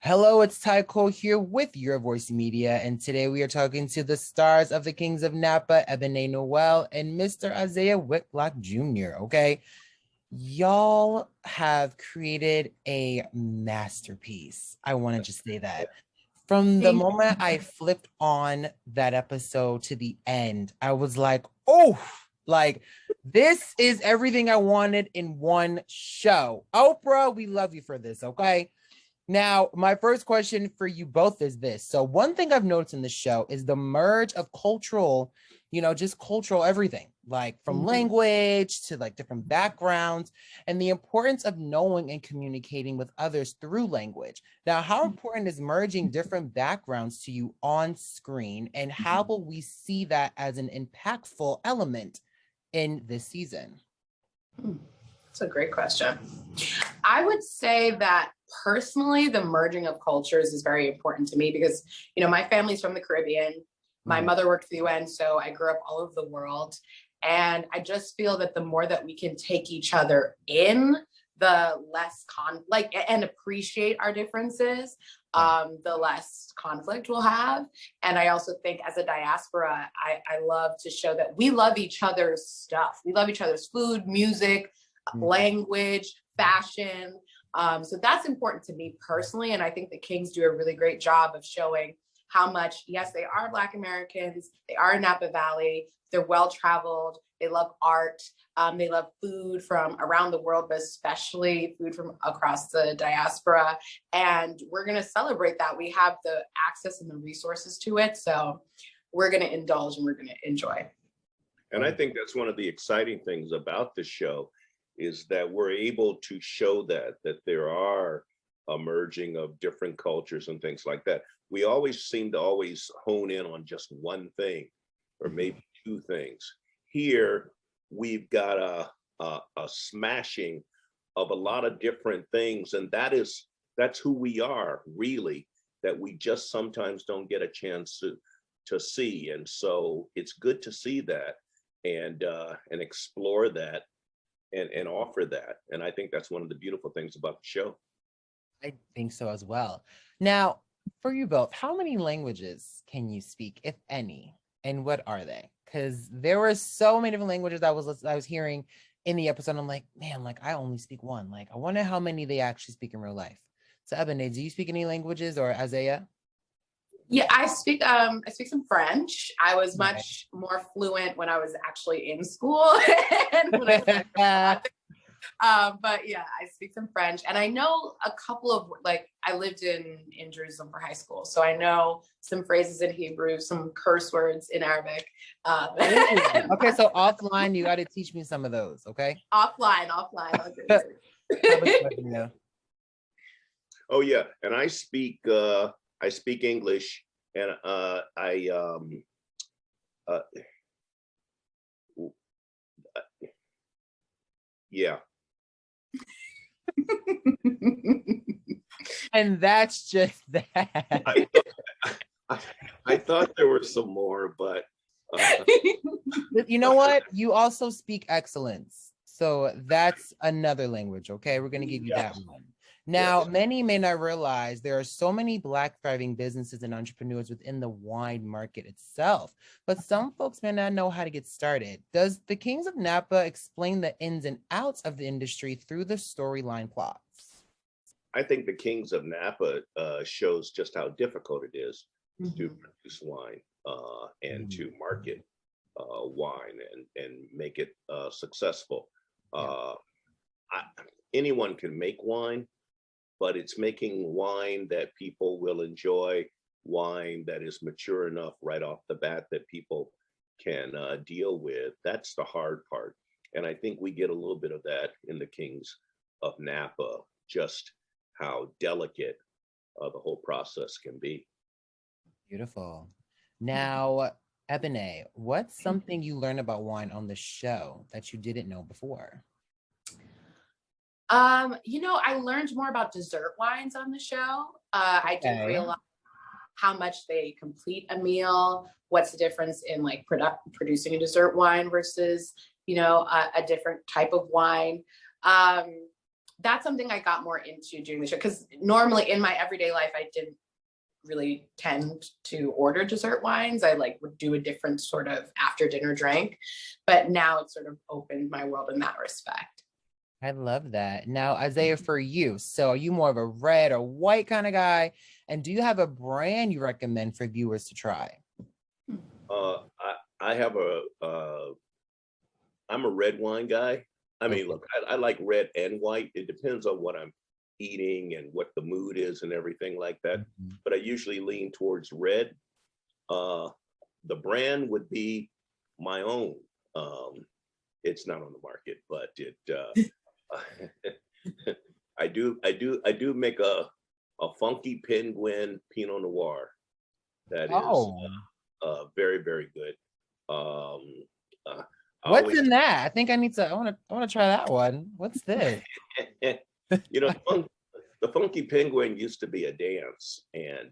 Hello, it's Tycho here with Your Voice Media, and today we are talking to the stars of the Kings of Napa, Ebonée Noel and Mr. Isaiah Whitlock Jr., okay? Y'all have created a masterpiece. I want to just say that. From the Thank moment I flipped on that episode to the end, I was like, oh, like this is everything I wanted in one show. Oprah, we love you for this, okay? Now, my first question for you both is this. So, one thing I've noticed in the show is the merge of cultural, just cultural everything, like from language to like different backgrounds, and the importance of knowing and communicating with others through language. Now, how important is merging different backgrounds to you on screen, and how will we see that as an impactful element in this season? That's a great question. I would say that personally, the merging of cultures is very important to me because, my family's from the Caribbean. My mother worked for the UN, so I grew up all over the world. And I just feel that the more that we can take each other in, the less and appreciate our differences, the less conflict we'll have. And I also think as a diaspora, I love to show that we love each other's stuff. We love each other's food, music, language, fashion. So that's important to me personally. And I think the Kings do a really great job of showing how much, yes, they are Black Americans, they are in Napa Valley, they're well-traveled, they love art, they love food from around the world, but especially food from across the diaspora. And we're gonna celebrate that. We have the access and the resources to it. So we're gonna indulge and we're gonna enjoy. And I think that's one of the exciting things about the show is that we're able to show that there are a merging of different cultures and things like that. We always seem to always hone in on just one thing or maybe two things. Here, we've got a smashing of a lot of different things. And that's who we are, really, that we just sometimes don't get a chance to see. And so it's good to see that and explore that. And offer that. And I think that's one of the beautiful things about the show. I think so as well. Now, for you both, how many languages can you speak, if any, and what are they? Because there were so many different languages I was hearing in the episode. I'm like, man, like I only speak one. Like, I wonder how many they actually speak in real life. So, Ebonée, do you speak any languages, or Isaiah? Yeah, I speak some French. I was much more fluent when I was actually in school. But yeah, I speak some French, and I know a couple of I lived in Jerusalem for high school, so I know some phrases in Hebrew, some curse words in Arabic. Okay, so offline, you got to teach me some of those. Okay. Offline. Oh yeah, and I speak English, and yeah. And that's just that. I thought there were some more, but you know what? You also speak excellence. So that's another language. Okay, we're gonna give you that one. Now, many may not realize there are so many Black thriving businesses and entrepreneurs within the wine market itself, but some folks may not know how to get started. Does the Kings of Napa explain the ins and outs of the industry through the storyline plots? I think the Kings of Napa shows just how difficult it is to produce wine and to market wine and make it successful. Anyone can make wine, but it's making wine that people will enjoy, wine that is mature enough right off the bat that people can deal with. That's the hard part. And I think we get a little bit of that in the Kings of Napa, just how delicate the whole process can be. Beautiful. Now, Ebonée, what's something you learned about wine on the show that you didn't know before? I learned more about dessert wines on the show. I didn't realize how much they complete a meal. What's the difference in producing a dessert wine versus, a different type of wine. that's something I got more into doing the show, because normally in my everyday life, I didn't really tend to order dessert wines. I like would do a different sort of after dinner drink, but now it's sort of opened my world in that respect. I love that. Now, Isaiah, for you, so are you more of a red or white kind of guy? And do you have a brand you recommend for viewers to try? I have I'm a red wine guy. I mean, look, I like red and white. It depends on what I'm eating and what the mood is and everything like that. Mm-hmm. But I usually lean towards red. The brand would be my own. It's not on the market, but I do make a funky penguin Pinot Noir that is very, very good. What's in that? I think I want to try that one. What's this? You know, the Funky Penguin used to be a dance, and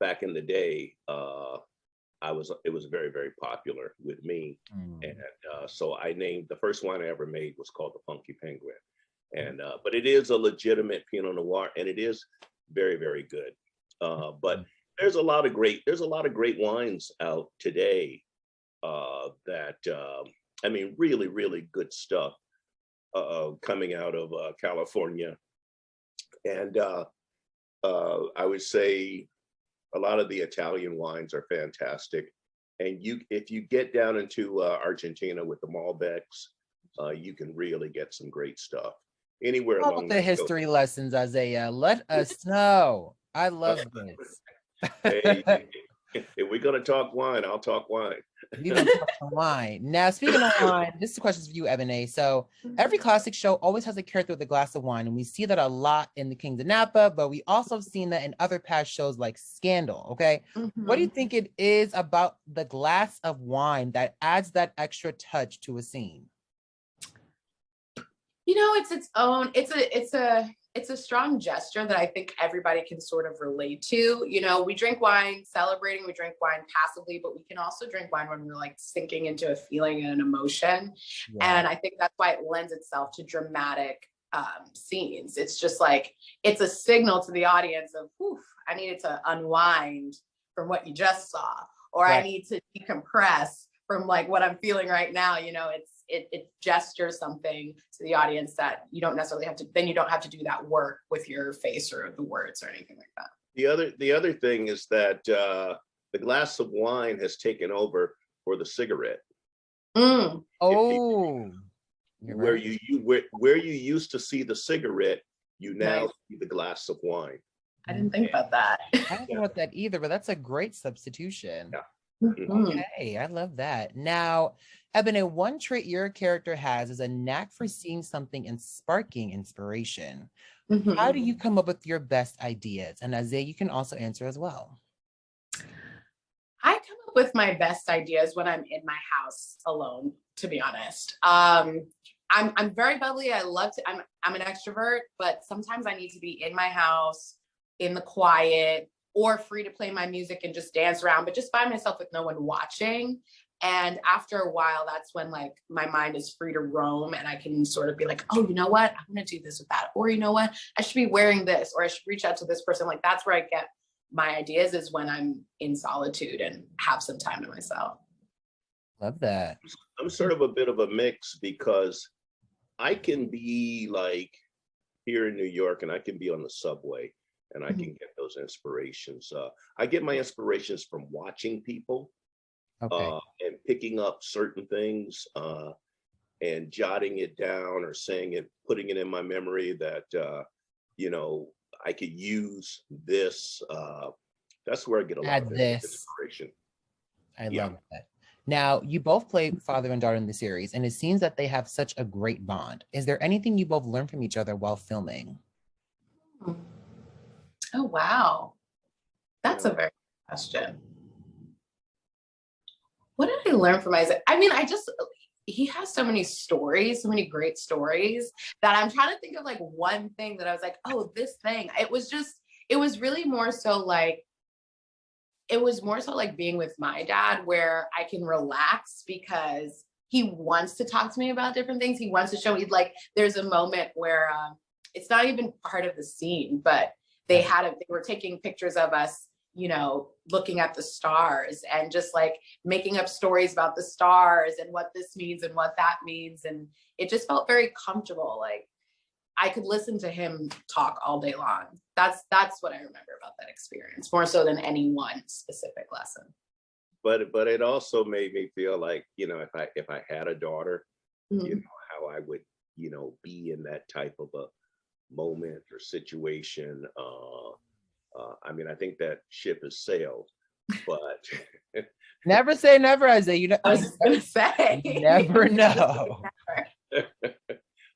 back in the day, it was very, very popular with me, and so I named the first wine I ever made was called the Funky Penguin, and but it is a legitimate Pinot Noir, and it is very, very good. But there's a lot of great wines out today that I mean, really, really good stuff coming out of California. And I would say a lot of the Italian wines are fantastic. And if you get down into Argentina with the Malbecs, you can really get some great stuff. Anywhere How along about the history lessons, Isaiah? Let us know. I love this. Hey, if we're gonna talk wine, I'll talk wine. You can talk wine. Now, speaking of wine, this is a question for you, Ebonée. So every classic show always has a character with a glass of wine, and we see that a lot in the Kings of Napa, but we also have seen that in other past shows like Scandal. Okay. What do you think it is about the glass of wine that adds that extra touch to a scene? You know, it's its own, it's a strong gesture that I think everybody can sort of relate to. You know, we drink wine celebrating, we drink wine passively, but we can also drink wine when we're like sinking into a feeling and an emotion. Yeah. And I think that's why it lends itself to dramatic scenes. It's just like, it's a signal to the audience of, whew, I needed to unwind from what you just saw, or right. I need to decompress from like what I'm feeling right now. You know, it gestures something to the audience that you don't necessarily have to, then you don't have to do that work with your face or the words or anything like that. The other thing is that the glass of wine has taken over for the cigarette. Oh, where you used to see the cigarette, you now see the glass of wine. I didn't think about that. I didn't think about that either, but that's a great substitution. Yeah. Okay, I love that. Now, Ebonée, one trait your character has is a knack for seeing something and sparking inspiration. How do you come up with your best ideas? And Isaiah, you can also answer as well. I come up with my best ideas when I'm in my house alone, to be honest. I'm very bubbly. I love to, I'm an extrovert, but sometimes I need to be in my house, in the quiet, or free to play my music and just dance around, but just by myself with no one watching. And after a while, that's when like my mind is free to roam and I can sort of be like, oh, you know what? I'm going to do this with that. Or you know what? I should be wearing this, or I should reach out to this person. Like that's where I get my ideas, is when I'm in solitude and have some time to myself. Love that. I'm sort of a bit of a mix, because I can be like here in New York and I can be on the subway and I can get those inspirations. I get my inspirations from watching people. Okay. And picking up certain things and jotting it down or saying it, putting it in my memory that, you know, I could use this. That's where I get a lot of inspiration. I love that. Now, you both play father and daughter in the series, and it seems that they have such a great bond. Is there anything you both learned from each other while filming? Oh, wow. That's a very good question. What did I learn from Isaac? I mean, he has so many stories, so many great stories, that I'm trying to think of like one thing that I was like, oh, this thing. It was really more so like, it was more so like being with my dad, where I can relax because he wants to talk to me about different things. He wants to show me, like, there's a moment where it's not even part of the scene, but they were taking pictures of us, you know, looking at the stars and just like making up stories about the stars and what this means and what that means. And it just felt very comfortable. Like I could listen to him talk all day long. That's what I remember about that experience, more so than any one specific lesson. But it also made me feel like, you know, if I had a daughter, you know, how I would, you know, be in that type of a moment or situation. I mean, I think that ship has sailed, but never say never, Isaiah. You know, I was just gonna say, you never know.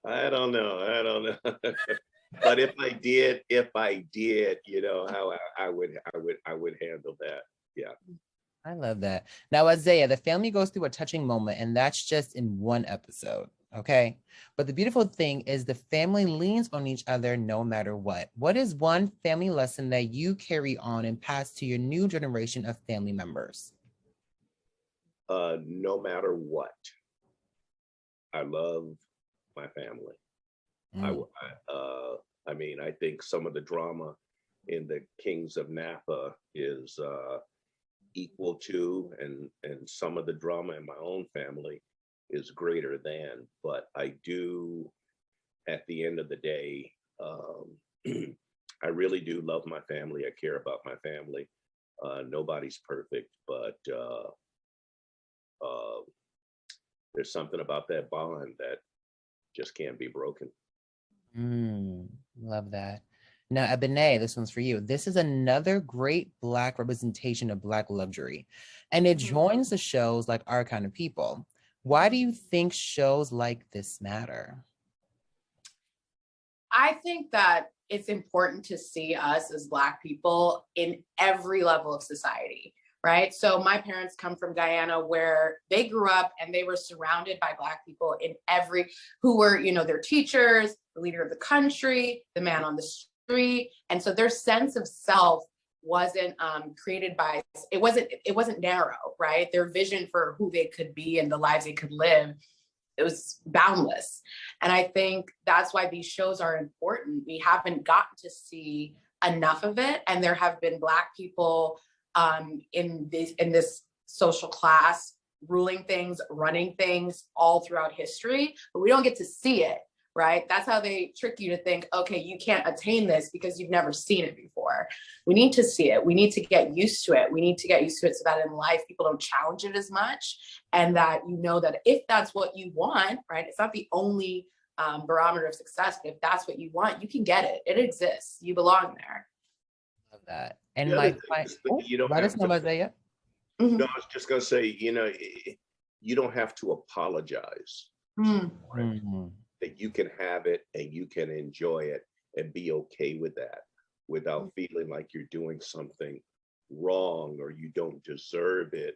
I don't know. But if I did, you know, how I would handle that. Yeah. I love that. Now, Isaiah, the family goes through a touching moment, and that's just in one episode. Okay. But the beautiful thing is the family leans on each other no matter what. What is one family lesson that you carry on and pass to your new generation of family members? No matter what, I love my family. I mean, I think some of the drama in the Kings of Napa is equal to, and some of the drama in my own family is greater than, but I do, at the end of the day, I really do love my family. I care about my family. Nobody's perfect, but there's something about that bond that just can't be broken. Love that. Now, Ebonée, this one's for you. This is another great Black representation of Black luxury, and it joins the shows like Our Kind of People. Why do you think shows like this matter? I think that it's important to see us as Black people in every level of society, right? So my parents come from Guyana, where they grew up and they were surrounded by Black people who were, you know, their teachers, the leader of the country, the man on the street. And so their sense of self wasn't created by, it wasn't narrow, right? Their vision for who they could be and the lives they could live, it was boundless. And I think that's why these shows are important. We haven't gotten to see enough of it. And there have been Black people in this social class ruling things, running things all throughout history, but we don't get to see it, right? That's how they trick you to think, okay, you can't attain this because you've never seen it before. We need to see it. We need to get used to it. We need to get used to it so that in life, people don't challenge it as much. And that you know that if that's what you want, right? It's not the only barometer of success, but if that's what you want, you can get it. It exists. You belong there. Love that. And you don't let us know, Isaiah. No, I was just going to say, you know, you don't have to apologize. That you can have it and you can enjoy it and be okay with that without feeling like you're doing something wrong or you don't deserve it.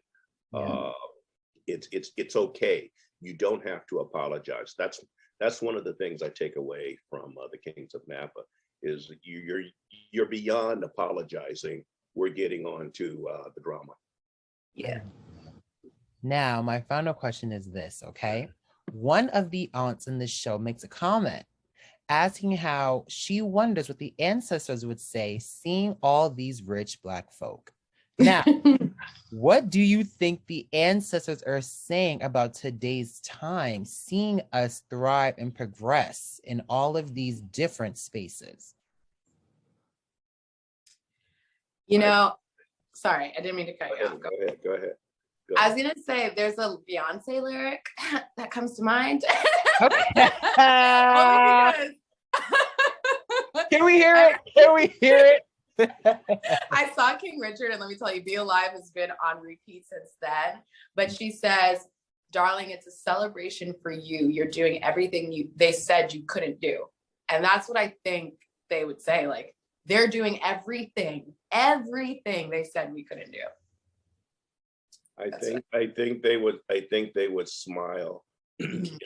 It's okay. You don't have to apologize. That's one of the things I take away from the Kings of Napa is you're beyond apologizing. We're getting on to the drama. Yeah. Now, my final question is this, okay? One of the aunts in this show makes a comment asking how she wonders what the ancestors would say seeing all these rich Black folk. Now, what do you think the ancestors are saying about today's time, seeing us thrive and progress in all of these different spaces? You know, sorry, I didn't mean to cut you off. Go ahead. I was gonna say there's a Beyonce lyric that comes to mind. Okay. Can we hear it? Can we hear it? I saw King Richard, and let me tell you, Be Alive has been on repeat since then. But she says, darling, it's a celebration for you. You're doing everything they said you couldn't do. And that's what I think they would say. Like, they're doing everything they said we couldn't do. I think they would smile. You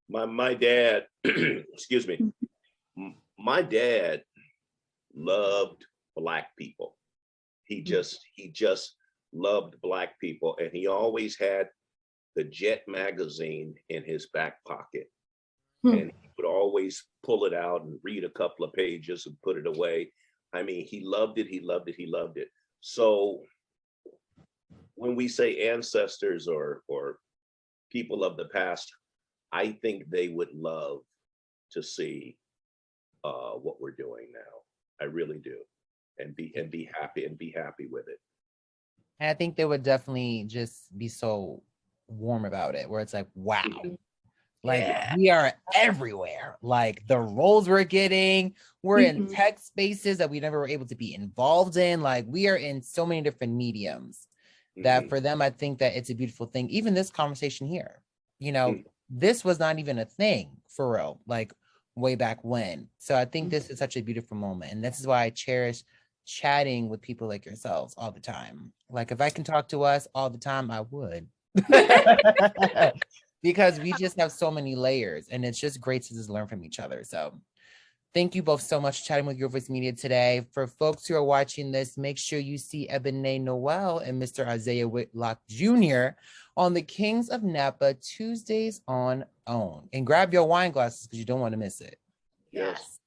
know, my dad, excuse me, my dad loved Black people. He just loved Black people, and he always had the Jet magazine in his back pocket. and he would always pull it out and read a couple of pages and put it away. I mean, he loved it. He loved it. He loved it. So when we say ancestors or people of the past, I think they would love to see what we're doing now. I really do, and be happy with it. And I think they would definitely just be so warm about it, where it's like, wow, like we are everywhere. Like the roles we're getting, we're in tech spaces that we never were able to be involved in. Like we are in so many different mediums that for them, I think that it's a beautiful thing. Even this conversation here, you know, this was not even a thing for real, like way back when. So I think this is such a beautiful moment. And this is why I cherish chatting with people like yourselves all the time. Like if I can talk to us all the time, I would. Because we just have so many layers and it's just great to just learn from each other. So thank you both so much for chatting with Your Voice Media today. For folks who are watching this, make sure you see Ebonée, Noel, and Mr. Isaiah Whitlock Jr. on the Kings of Napa Tuesdays on OWN. And grab your wine glasses because you don't want to miss it. Yes.